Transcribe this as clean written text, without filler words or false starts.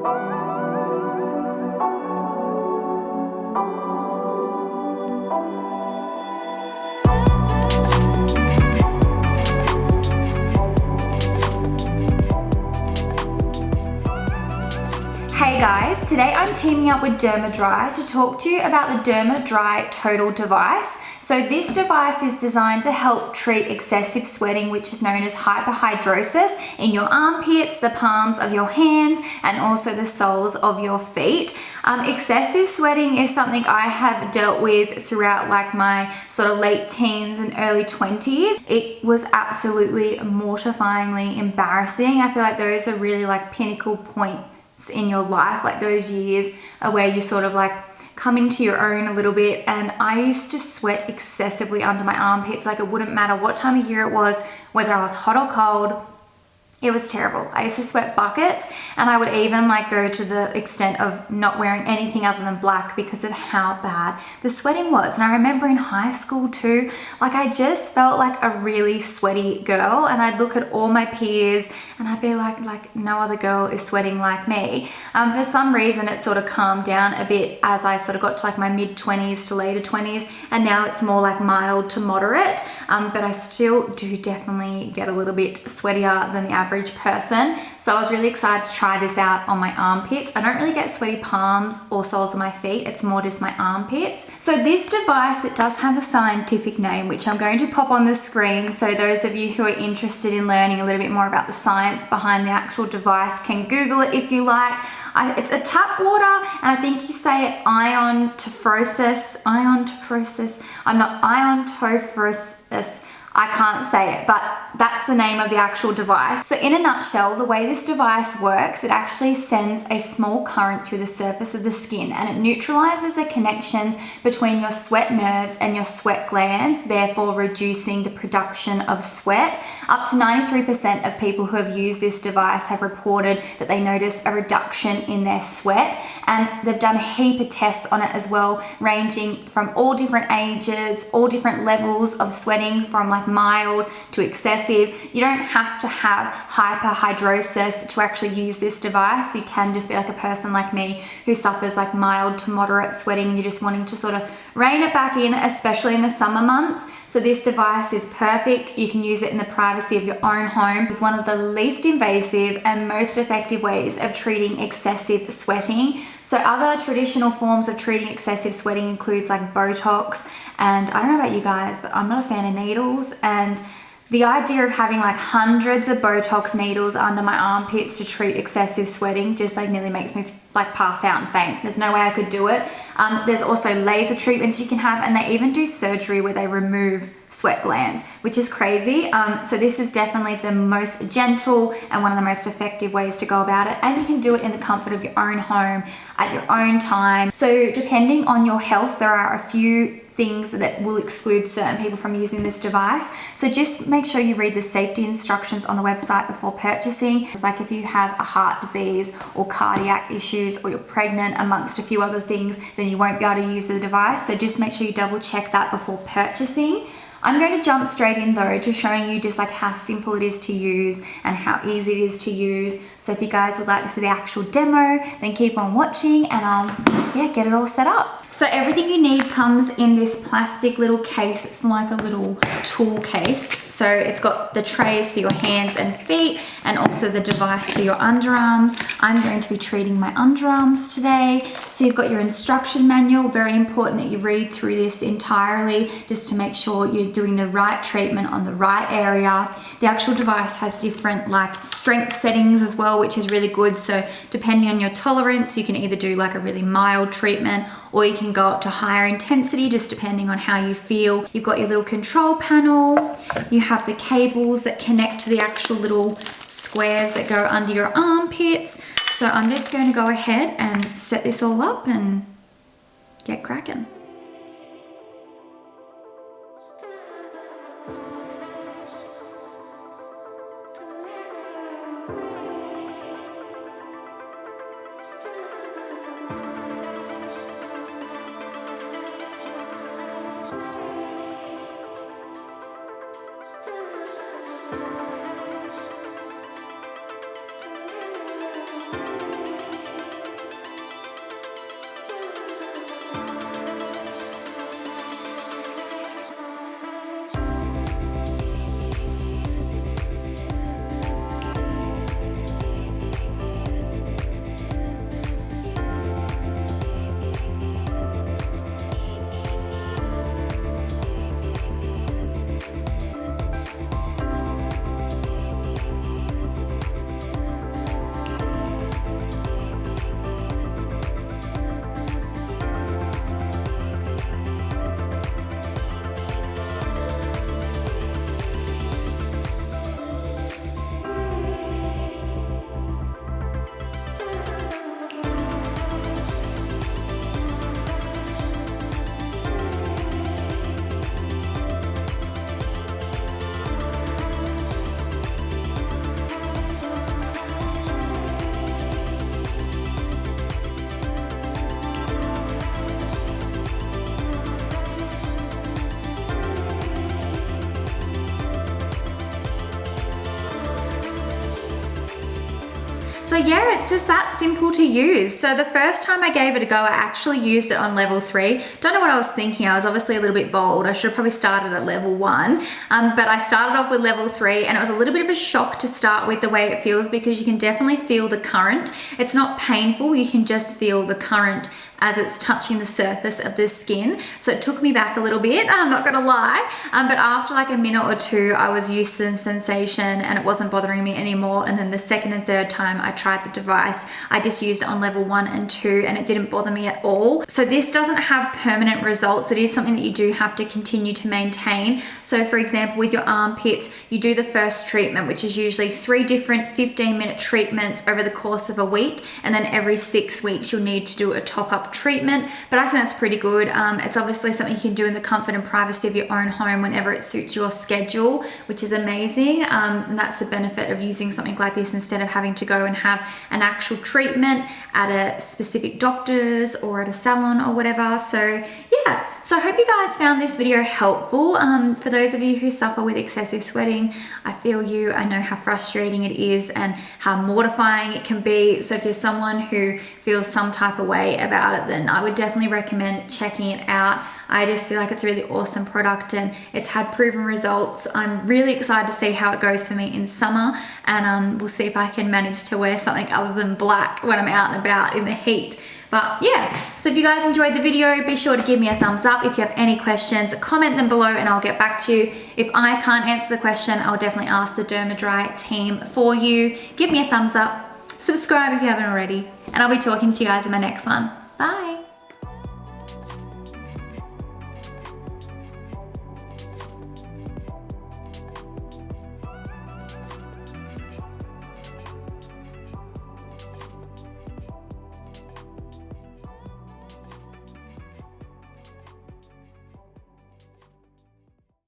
Hey guys, today I'm teaming up with Dermadry to talk to you about the Dermadry Total device. So this device is designed to help treat excessive sweating, which is known as hyperhidrosis, in your armpits, the palms of your hands, and also the soles of your feet. Excessive sweating is something I have dealt with throughout like my sort of late teens and early 20s. It was absolutely mortifyingly embarrassing. I feel like those are really like pinnacle points in your life, like those years are where you sort of like come into your own a little bit. And I used to sweat excessively under my armpits. Like it wouldn't matter what time of year it was, whether I was hot or cold. It was terrible. I used to sweat buckets, and I would even like go to the extent of not wearing anything other than black because of how bad the sweating was. And I remember in high school too, like I just felt like a really sweaty girl, and I'd look at all my peers and I'd be like no other girl is sweating like me. For some reason it sort of calmed down a bit as I sort of got to like my mid-20s to later 20s, and now it's more like mild to moderate, but I still do definitely get a little bit sweatier than the average person. So I was really excited to try this out on my armpits. I don't really get sweaty palms or soles of my feet, it's more just my armpits. So this device, it does have a scientific name, which I'm going to pop on the screen, so those of you who are interested in learning a little bit more about the science behind the actual device can Google it if you like. It's a tap water, and I think you say it iontophoresis. I can't say it, but that's the name of the actual device. So in a nutshell, the way this device works, it actually sends a small current through the surface of the skin, and it neutralizes the connections between your sweat nerves and your sweat glands, therefore reducing the production of sweat. Up to 93% of people who have used this device have reported that they notice a reduction in their sweat, and they've done a heap of tests on it as well, ranging from all different ages, all different levels of sweating, from like mild to excessive. You don't have to have hyperhidrosis to actually use this device. You can just be like a person like me who suffers like mild to moderate sweating, and you're just wanting to sort of rein it back in, especially in the summer months. So this device is perfect. You can use it in the privacy of your own home. It's one of the least invasive and most effective ways of treating excessive sweating. So other traditional forms of treating excessive sweating includes like Botox, and I don't know about you guys, but I'm not a fan of needles, and the idea of having like hundreds of Botox needles under my armpits to treat excessive sweating just like nearly makes me like pass out and faint. There's no way I could do it. There's also laser treatments you can have, and they even do surgery where they remove sweat glands, which is crazy. So this is definitely the most gentle and one of the most effective ways to go about it, and you can do it in the comfort of your own home at your own time. So depending on your health, there are a few things that will exclude certain people from using this device. So just make sure you read the safety instructions on the website before purchasing. It's like if you have a heart disease or cardiac issues, or you're pregnant, amongst a few other things, then you won't be able to use the device. So just make sure you double check that before purchasing. I'm going to jump straight in though to showing you just like how simple it is to use and how easy it is to use. So if you guys would like to see the actual demo, then keep on watching and I'll get it all set up. So everything you need comes in this plastic little case. It's like a little tool case. So it's got the trays for your hands and feet, and also the device for your underarms. I'm going to be treating my underarms today. So you've got your instruction manual. Very important that you read through this entirely just to make sure you're doing the right treatment on the right area. The actual device has different like strength settings as well, which is really good. So depending on your tolerance, you can either do like a really mild treatment, or you can go up to higher intensity, just depending on how you feel. You've got your little control panel. You have the cables that connect to the actual little squares that go under your armpits. So I'm just going to go ahead and set this all up and get cracking. yeah, it's just that simple to use. So the first time I gave it a go, I actually used it on level 3. Don't know what I was thinking. I was obviously a little bit bold. I should have probably started at level 1. But I started off with level 3, and it was a little bit of a shock to start with the way it feels, because you can definitely feel the current. It's not painful. You can just feel the current as it's touching the surface of the skin. So it took me back a little bit, I'm not gonna lie. But after like a minute or two, I was used to the sensation and it wasn't bothering me anymore. And then the second and third time I tried the device, I just used it on level 1 and 2 and it didn't bother me at all. So this doesn't have permanent results. It is something that you do have to continue to maintain. So for example, with your armpits, you do the first treatment, which is usually 3 different 15-minute treatments over the course of a week. And then every 6 weeks, you'll need to do a top-up treatment. But I think that's pretty good. It's obviously something you can do in the comfort and privacy of your own home whenever it suits your schedule, which is amazing. And that's the benefit of using something like this instead of having to go and have an actual treatment at a specific doctor's or at a salon or whatever. So yeah, so I hope you guys found this video helpful. For those of you who suffer with excessive sweating, I feel you. I know how frustrating it is and how mortifying it can be. So if you're someone who feels some type of way about it, then I would definitely recommend checking it out. I just feel like it's a really awesome product and it's had proven results. I'm really excited to see how it goes for me in summer, and we'll see if I can manage to wear something other than black when I'm out and about in the heat. But yeah, so if you guys enjoyed the video, be sure to give me a thumbs up. If you have any questions, comment them below and I'll get back to you. If I can't answer the question, I'll definitely ask the Dermadry team for you. Give me a thumbs up, subscribe if you haven't already, and I'll be talking to you guys in my next one. Bye.